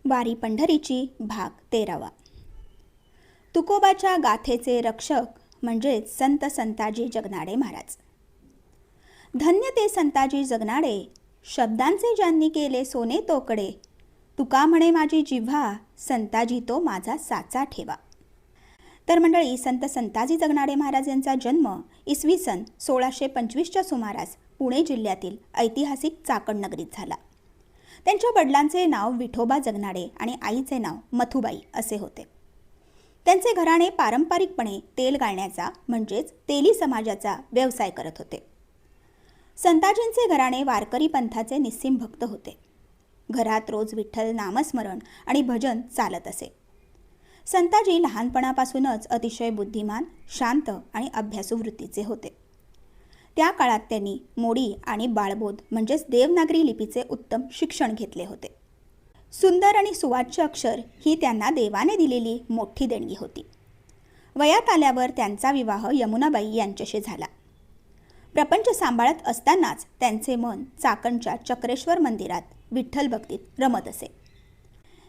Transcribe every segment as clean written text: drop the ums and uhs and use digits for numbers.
वारी पंढरीची भाग 13वा. तुकोबाच्या गाथेचे रक्षक म्हणजेच संत संताजी जगनाडे महाराज. धन्य ते संताजी जगनाडे, शब्दांचे ज्यांनी केले सोने तोकडे. तुका म्हणे माझी जिव्हा, संताजी तो माझा साचा ठेवा. तर मंडळी, संत संताजी जगनाडे महाराज यांचा जन्म इसवी सन 1625च्या सुमारास पुणे जिल्ह्यातील ऐतिहासिक चाकण नगरीत झाला. त्यांच्या वडिलांचे नाव विठोबा जगनाडे आणि आईचे नाव मथुबाई असे होते. त्यांचे घराणे पारंपरिकपणे तेल गाळण्याचा म्हणजेच तेली समाजाचा व्यवसाय करत होते. संताजींचे घराणे वारकरी पंथाचे निस्सीम भक्त होते. घरात रोज विठ्ठल नामस्मरण आणि भजन चालत असे. संताजी लहानपणापासूनच अतिशय बुद्धिमान, शांत आणि अभ्यासू वृत्तीचे होते. त्या काळात त्यांनी मोडी आणि बाळबोध म्हणजेच देवनागरी लिपीचे उत्तम शिक्षण घेतले होते. सुंदर आणि सुवाच्य अक्षर ही त्यांना देवाने दिलेली मोठी देणगी होती. वयात आल्यावर त्यांचा विवाह यमुनाबाई यांच्याशी झाला. प्रपंच सांभाळत असतानाच त्यांचे मन चाकणच्या चक्रेश्वर मंदिरात विठ्ठल भक्तीत रमत असे.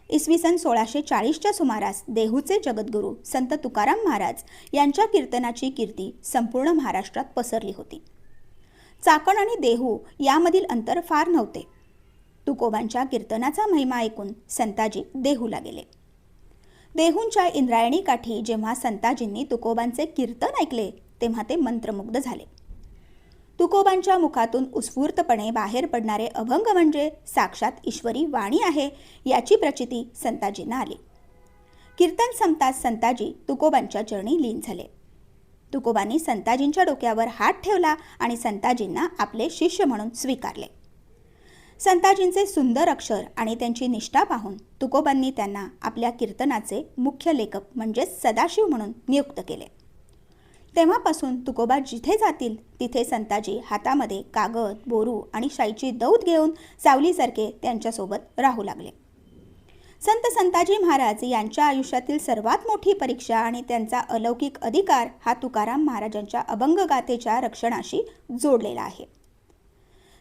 इसवी सन 1640च्या सुमारास देहूचे जगद्गुरू संत तुकाराम महाराज यांच्या कीर्तनाची कीर्ती संपूर्ण महाराष्ट्रात पसरली होती. चाकण आणि देहू यामधील अंतर फार नव्हते. तुकोबांच्या कीर्तनाचा महिमा ऐकून संताजी देहूला गेले. देहूंच्या इंद्रायणी काठी जेव्हा संताजींनी तुकोबांचे कीर्तन ऐकले तेव्हा ते मंत्रमुग्ध झाले. तुकोबांच्या मुखातून उत्स्फूर्तपणे बाहेर पडणारे अभंग म्हणजे साक्षात ईश्वरी वाणी आहे याची प्रचिती संताजींना आली. कीर्तन संपताच संताजी तुकोबांच्या चरणी लीन झाले. तुकोबांनी संताजींच्या डोक्यावर हात ठेवला आणि संताजींना आपले शिष्य म्हणून स्वीकारले. संताजींचे सुंदर अक्षर आणि त्यांची निष्ठा पाहून तुकोबांनी त्यांना आपल्या कीर्तनाचे मुख्य लेखक म्हणजेच सदाशिव म्हणून नियुक्त केले. तेव्हापासून तुकोबा जिथे जातील तिथे संताजी हातामध्ये कागद, बोरू आणि शाईची दौत घेऊन सावलीसारखे त्यांच्यासोबत राहू लागले. संत संताजी महाराज यांच्या आयुष्यातील सर्वात मोठी परीक्षा आणि त्यांचा अलौकिक अधिकार हा तुकाराम महाराजांच्या अभंग गाथेच्या रक्षणाशी जोडलेला आहे.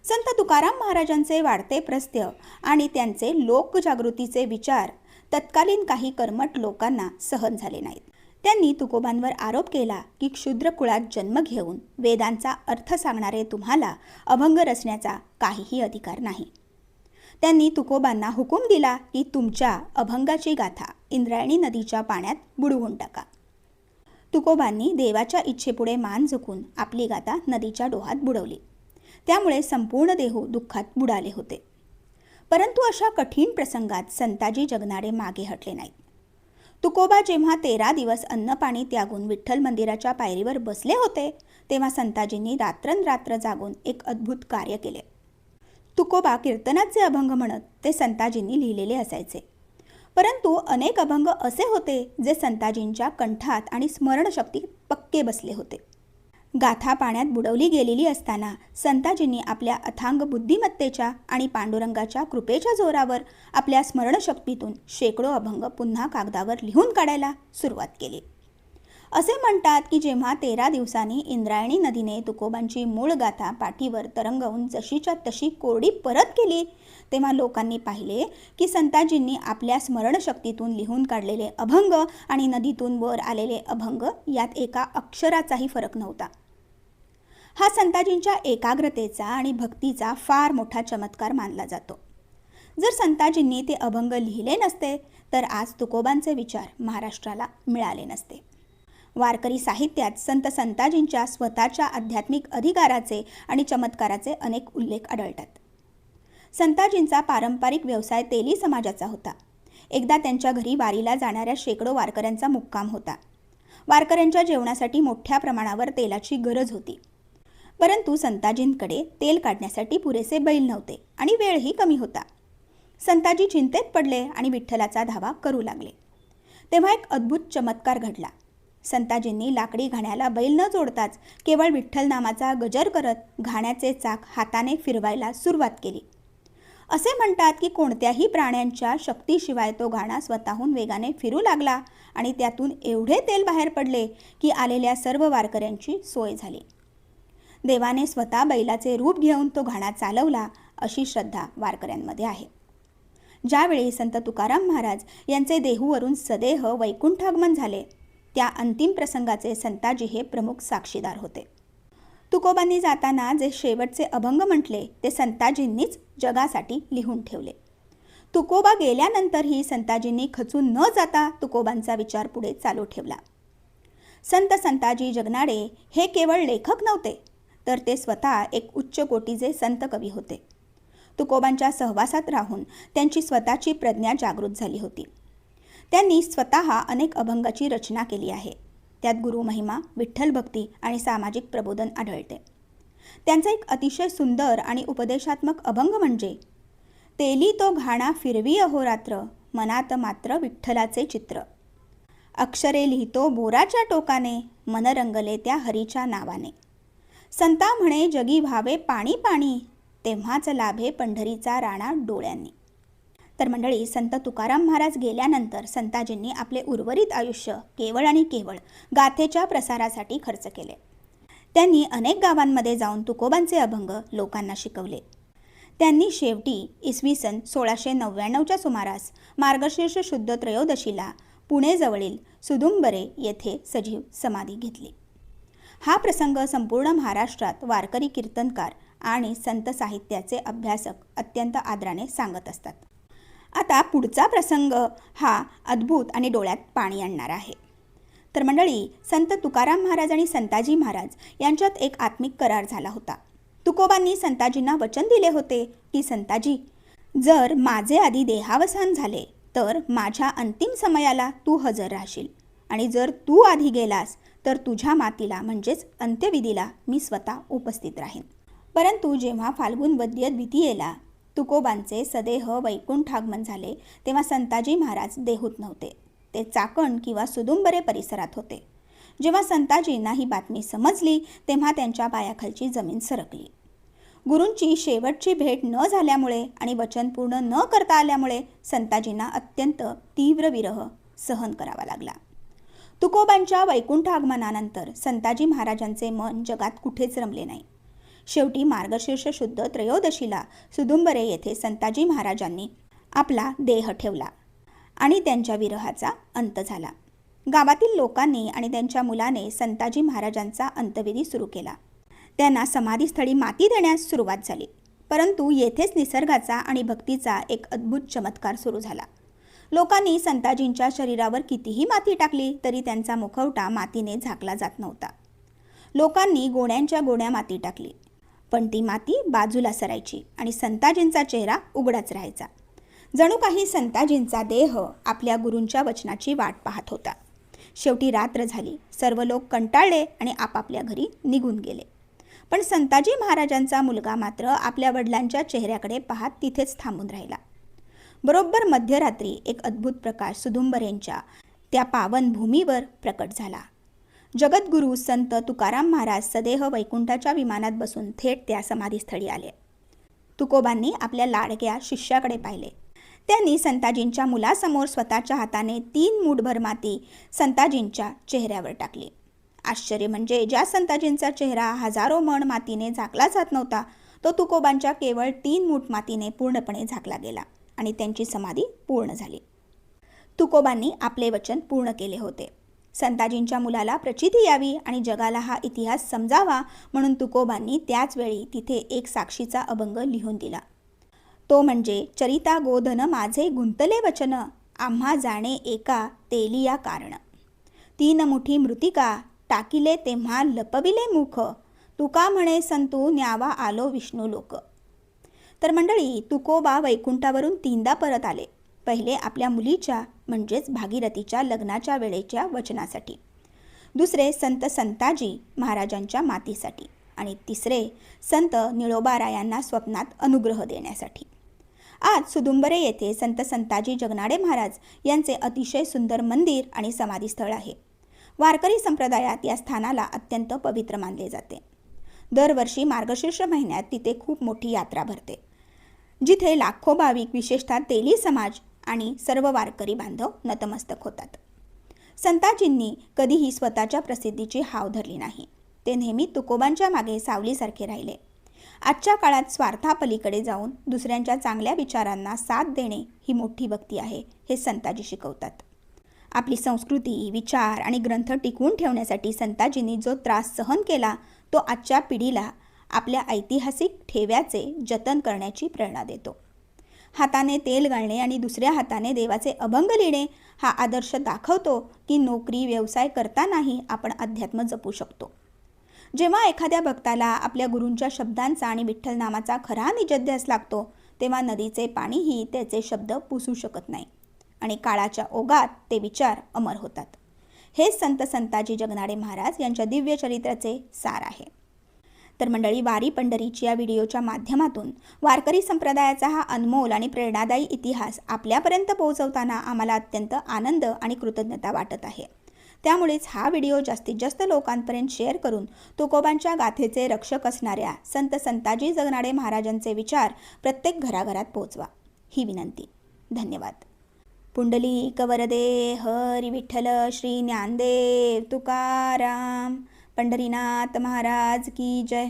संत तुकाराम महाराजांचे वाढते प्रस्थय आणि त्यांचे लोकजागृतीचे विचार तत्कालीन काही कर्मठ लोकांना सहन झाले नाहीत. त्यांनी तुकोबांवर आरोप केला की क्षुद्र कुळात जन्म घेऊन वेदांचा अर्थ सांगणारे तुम्हाला अभंग रचण्याचा काहीही अधिकार नाही. त्यांनी तुकोबांना हुकूम दिला की तुमच्या अभंगाची गाथा इंद्रायणी नदीच्या पाण्यात बुडवून टाका. तुकोबांनी देवाच्या इच्छेपुढे मान झुकून आपली गाथा नदीच्या डोहात बुडवली. त्यामुळे संपूर्ण देहू दुःखात बुडाले होते. परंतु अशा कठीण प्रसंगात संताजी जगनाडे मागे हटले नाहीत. तुकोबा जेव्हा 13 दिवस अन्नपाणी त्यागून विठ्ठल मंदिराच्या पायरीवर बसले होते तेव्हा संताजींनी रात्रंरात्र जागून एक अद्भुत कार्य केले. तुकोबा कीर्तनाचे अभंग म्हणत ते संताजींनी लिहिलेले असायचे. परंतु अनेक अभंग असे होते जे संताजींच्या कंठात आणि स्मरणशक्तीत पक्के बसले होते. गाथा पाण्यात बुडवली गेलेली असताना संताजींनी आपल्या अथांग बुद्धिमत्तेच्या आणि पांडुरंगाच्या कृपेच्या जोरावर आपल्या स्मरणशक्तीतून शेकडो अभंग पुन्हा कागदावर लिहून काढायला सुरुवात केली. असे म्हणतात की जेव्हा 13 दिवसांनी इंद्रायणी नदीने तुकोबांची मूळ गाथा पाठीवर तरंगवून जशीच्या तशी कोरडी परत केली तेव्हा लोकांनी पाहिले की संताजींनी आपल्या स्मरणशक्तीतून लिहून काढलेले अभंग आणि नदीतून वर आलेले अभंग यात एका अक्षराचाही फरक नव्हता. हा संताजींच्या एकाग्रतेचा आणि भक्तीचा फार मोठा चमत्कार मानला जातो. जर संताजींनी ते अभंग लिहिले नसते तर आज तुकोबांचे विचार महाराष्ट्राला मिळाले नसते. वारकरी साहित्यात संत संताजींच्या स्वतःच्या आध्यात्मिक अधिकाराचे आणि चमत्काराचे अनेक उल्लेख आढळतात. संताजींचा पारंपरिक व्यवसाय तेली समाजाचा होता. एकदा त्यांच्या घरी वारीला जाणाऱ्या शेकडो वारकऱ्यांचा मुक्काम होता. वारकऱ्यांच्या जेवणासाठी मोठ्या प्रमाणावर तेलाची गरज होती. परंतु संताजींकडे तेल काढण्यासाठी पुरेसे बैल नव्हते आणि वेळही कमी होता. संताजी चिंतेत पडले आणि विठ्ठलाचा धावा करू लागले. तेव्हा एक अद्भुत चमत्कार घडला. संताजींनी लाकडी घाण्याला बैल न जोडताच केवळ विठ्ठल नामाचा गजर करत घाण्याचे चाक हाताने फिरवायला सुरुवात केली. असे म्हणतात की कोणत्याही प्राण्यांच्या शक्तीशिवाय तो घाणा स्वतःहून वेगाने फिरू लागला आणि त्यातून एवढे तेल बाहेर पडले की आलेल्या सर्व वारकऱ्यांची सोय झाली. देवाने स्वतः बैलाचे रूप घेऊन तो घाणा चालवला अशी श्रद्धा वारकऱ्यांमध्ये आहे. ज्यावेळी संत तुकाराम महाराज यांचे देहूवरून सदेह वैकुंठागमन झाले, त्या अंतिम प्रसंगाचे संताजी हे प्रमुख साक्षीदार होते. तुकोबांनी जाताना जे शेवटचे अभंग म्हटले ते संताजींनीच जगासाठी लिहून ठेवले. तुकोबा गेल्यानंतरही संताजींनी खचून न जाता तुकोबांचा विचार पुढे चालू ठेवला. संत संताजी जगनाडे हे केवळ लेखक नव्हते, तर ते स्वतः एक उच्च कोटीचे संत कवी होते. तुकोबांच्या सहवासात राहून त्यांची स्वतःची प्रज्ञा जागृत झाली होती. त्यांनी स्वतः अनेक अभंगाची रचना केली आहे. त्यात गुरुमहिमा, विठ्ठल भक्ती आणि सामाजिक प्रबोधन आढळते. त्यांचा एक अतिशय सुंदर आणि उपदेशात्मक अभंग म्हणजे तेली तो घाणा फिरवी अहोरात्र, मनात मात्र विठ्ठलाचे चित्र. अक्षरे लिहितो बोराच्या टोकाने, मन रंगले त्या हरीच्या नावाने. संता म्हणे जगी व्हावे पाणी पाणी, तेव्हाच लाभे पंढरीचा राणा डोळ्यांनी. तर मंडळी, संत तुकाराम महाराज गेल्यानंतर संताजींनी आपले उर्वरित आयुष्य केवळ आणि केवळ गाथेच्या प्रसारासाठी खर्च केले. त्यांनी अनेक गावांमध्ये जाऊन तुकोबांचे अभंग लोकांना शिकवले. त्यांनी शेवटी इसवी सन 1699च्या सुमारास मार्गशीर्ष शुद्ध त्रयोदशीला पुणेजवळील सुदुंबरे येथे सजीव समाधी घेतली. हा प्रसंग संपूर्ण महाराष्ट्रात वारकरी कीर्तनकार आणि संत साहित्याचे अभ्यासक अत्यंत आदराने सांगत असतात. आता पुढचा प्रसंग हा अद्भुत आणि डोळ्यात पाणी आणणारा आहे. तर मंडळी, संत तुकाराम महाराज आणि संताजी महाराज यांच्यात एक आत्मिक करार झाला होता. तुकोबांनी संताजींना वचन दिले होते की संताजी, जर माझे आधी देहावसान झाले तर माझ्या अंतिम समयाला तू हजर राहशील, आणि जर तू आधी गेलास तर तुझ्या मातीला म्हणजेच अंत्यविधीला मी स्वतः उपस्थित राहीन. परंतु जेव्हा फाल्गुन वद्य द्वितीयेला तुकोबांचे सदेह वैकुंठागमन झाले तेव्हा संताजी महाराज देहूत नव्हते. ते चाकण किंवा सुदुंबरे परिसरात होते. जेव्हा संताजींना ही बातमी समजली तेव्हा त्यांच्या पायाखालची जमीन सरकली. गुरूंची शेवटची भेट न झाल्यामुळे आणि वचन पूर्ण न करता आल्यामुळे संताजींना अत्यंत तीव्र विरह सहन करावा लागला. तुकोबांच्या वैकुंठ आगमनानंतर संताजी महाराजांचे मन जगात कुठेच रमले नाही. शेवटी मार्गशीर्ष शुद्ध त्रयोदशीला सुदुंबरे येथे संताजी महाराजांनी आपला देह ठेवला आणि त्यांच्या विरहाचा अंत झाला. गावातील लोकांनी आणि त्यांच्या मुलाने संताजी महाराजांचा अंत्यविधी सुरू केला. त्यांना समाधीस्थळी माती देण्यास सुरुवात झाली. परंतु येथेच निसर्गाचा आणि भक्तीचा एक अद्भुत चमत्कार सुरू झाला. लोकांनी संताजींच्या शरीरावर कितीही माती टाकली तरी त्यांचा मुखवटा मातीने झाकला जात नव्हता. लोकांनी गोण्यांच्या गोण्या माती टाकली, पण ती माती बाजूला सरायची आणि संताजींचा चेहरा उघडाच राहायचा. जणू काही संताजींचा देह आपल्या गुरूंच्या वचनाची वाट पाहत होता. शेवटी रात्र झाली. सर्व लोक कंटाळले आणि आपापल्या घरी निघून गेले. पण संताजी महाराजांचा मुलगा मात्र आपल्या वडिलांच्या चेहऱ्याकडे पाहत तिथेच थांबून राहिला. बरोबर मध्यरात्री एक अद्भुत प्रकाश सुदुंबरेंच्या त्या पावन भूमीवर प्रकट झाला. जगद्गुरू संत तुकाराम महाराज सदेह वैकुंठाच्या विमानात बसून थेट त्या समाधीस्थळी आले. तुकोबांनी आपल्या लाडक्या शिष्याकडे पाहिले. त्यांनी संताजींच्या मुलासमोर स्वतःच्या हाताने 3 मूठभर माती संताजींच्या चेहऱ्यावर टाकली. आश्चर्य म्हणजे ज्या संताजींचा चेहरा हजारो मण मातीने झाकला जात नव्हता, तो तुकोबांच्या केवळ 3 मूठ मातीने पूर्णपणे झाकला गेला आणि त्यांची समाधी पूर्ण झाली. तुकोबांनी आपले वचन पूर्ण केले होते. संताजींच्या मुलाला प्रचिती यावी आणि जगाला हा इतिहास समजावा म्हणून तुकोबांनी त्याच वेळी तिथे एक साक्षीचा अभंग लिहून दिला. तो म्हणजे चरिता गोधन माझे गुंतले वचन, आम्हा जाणे एका तेलिया कारण. 3 मुठी मृतिका टाकिले तेव्हा लपविले मुख, तुका म्हणे संतू न्यावा आलो विष्णू लोक. तर मंडळी, तुकोबा वैकुंठावरून 3दा परत आले. पहिले आपल्या मुलीच्या म्हणजेच भागीरथीच्या लग्नाच्या वेळेच्या वचनासाठी, दुसरे संत संताजी महाराजांच्या मातीसाठी आणि तिसरे संत निळोबारायांना स्वप्नात अनुग्रह देण्यासाठी. आज सुदुंबरे येथे संत संताजी जगनाडे महाराज यांचे अतिशय सुंदर मंदिर आणि समाधीस्थळ आहे. वारकरी संप्रदायात या स्थानाला अत्यंत पवित्र मानले जाते. दरवर्षी मार्गशीर्ष महिन्यात तिथे खूप मोठी यात्रा भरते, जिथे लाखो भाविक विशेषतः तेली समाज आणि सर्व वारकरी बांधव नतमस्तक होतात. संताजींनी कधीही स्वतःच्या प्रसिद्धीची हाव धरली नाही. ते नेहमी तुकोबांच्या मागे सावलीसारखे राहिले आजच्या काळात स्वार्थापलीकडे जाऊन दुसऱ्यांच्या चांगल्या विचारांना साथ देणे ही मोठी भक्ती आहे, हे संताजी शिकवतात. आपली संस्कृती, विचार आणि ग्रंथ टिकवून ठेवण्यासाठी संताजींनी जो त्रास सहन केला तो आजच्या पिढीला आपल्या ऐतिहासिक ठेव्याचे जतन करण्याची प्रेरणा देतो. हाताने तेल घालणे आणि दुसऱ्या हाताने देवाचे अभंग लिहिणे हा आदर्श दाखवतो की नोकरी, व्यवसाय करतानाही आपण अध्यात्म जपू शकतो. जेव्हा एखाद्या भक्ताला आपल्या गुरूंच्या शब्दांचा आणि विठ्ठल नामाचा खरा निजध्यास लागतो, तेव्हा नदीचे पाणीही त्याचे शब्द पुसू शकत नाही आणि काळाच्या ओघात ते विचार अमर होतात. हे संत संताजी जगनाडे महाराज यांच्या दिव्य चरित्राचे सार आहे. तर मंडळी, वारी पंढरीची या व्हिडिओच्या माध्यमातून वारकरी संप्रदायाचा हा अनमोल आणि प्रेरणादायी इतिहास आपल्यापर्यंत पोहोचवताना आम्हाला अत्यंत आनंद आणि कृतज्ञता वाटत आहे. त्यामुळेच हा व्हिडिओ जास्तीत जास्त लोकांपर्यंत शेअर करून तुकोबांच्या गाथेचे रक्षक असणाऱ्या संत संताजी जगनाडे महाराजांचे विचार प्रत्येक घराघरात पोहोचवा, ही विनंती. धन्यवाद. पुंडलिक वरदे हरी विठ्ठल श्री ज्ञानदेव तुकाराम. पंढरीनाथ महाराज की जय.